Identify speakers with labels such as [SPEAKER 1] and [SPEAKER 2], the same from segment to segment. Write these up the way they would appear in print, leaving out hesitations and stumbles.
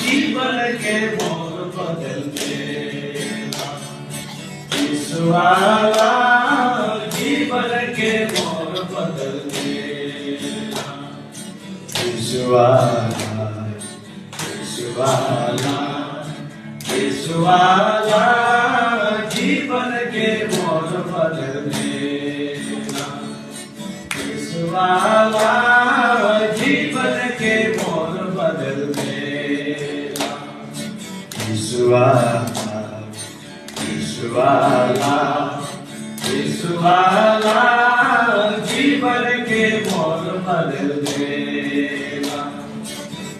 [SPEAKER 1] जीवन के मोड़ बदल देगा। यीशु वाला जीवन के मोड़ बदल देगा। यीशु वाला, यीशु वाला, यीशु वाला जीवन के मोड़ बदल देगा। यीशु वाला जीवन के मोड़ बदल देगा। यीशु वाला, यीशु वाला, यीशु वाला जीवन के मोड़ बदल देगा।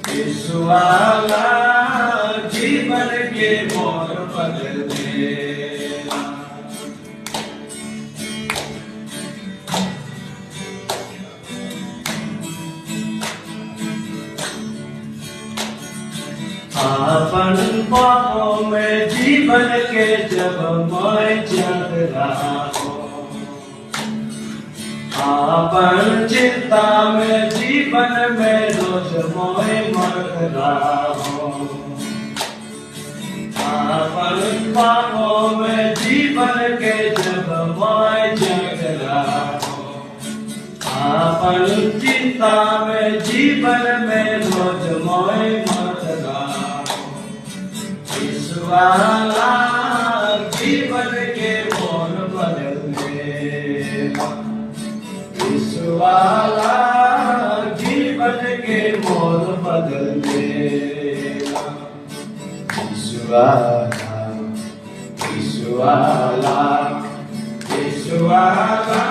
[SPEAKER 1] यीशु वाला जीवन के मोड़ बदल देगा। अपन पापों में जीवन के जब मैं चल रहा हूँ, अपन चिंता में जीवन में रोज मैं मर रहा हूँ। अपन पापों में जीवन के जब मैं जग रहा हूँ, अपन चिंता में जीवन में रोज मैं मर रहा हूँ। यीशु वाला जीवन के मोड़ बदल देगा। यीशु वाला जीवन के मोड़ बदल देगा। यीशु वाला, यीशु वाला, यीशु वाला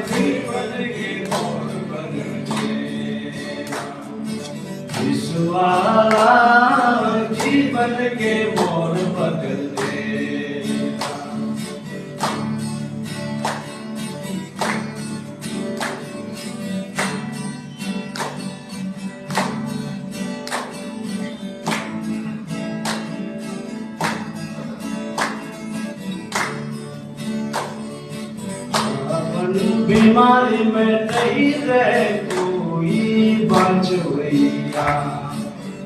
[SPEAKER 1] जीवन के मोड़ बदल देगा। यीशु वाला जीवन के मोड़ बदल देगा। बीमारी में नहीं रहे कोई बचवैया,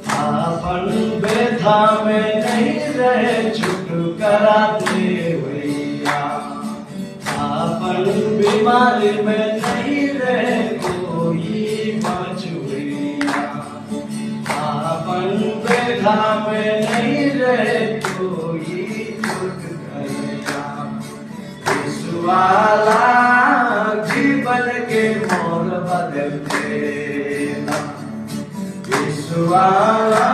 [SPEAKER 1] अपन व्यथा में नहीं रहे छुटकारा देवैया। अपन बीमारी में नहीं रहे कोई बचवैया, अपन व्यथा में नहीं रहे कोई छुटकारा। यीशु वाला जीवन के मोड़ बदल देगा। यीशु वाला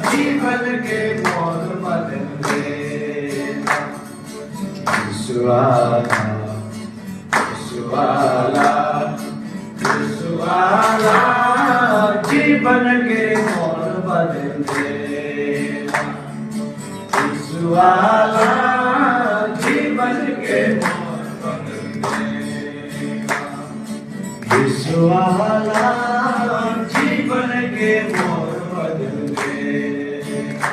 [SPEAKER 1] जीवन के मोड़ बदल देगा। यीशु वाला, यीशु वाला, यीशु वाला जीवन के मोड़ बदल देगा। यीशु वाला जीवन के मोड़ बदल देगा। यीशु वाला जीवन के मोड़ बदल देगा।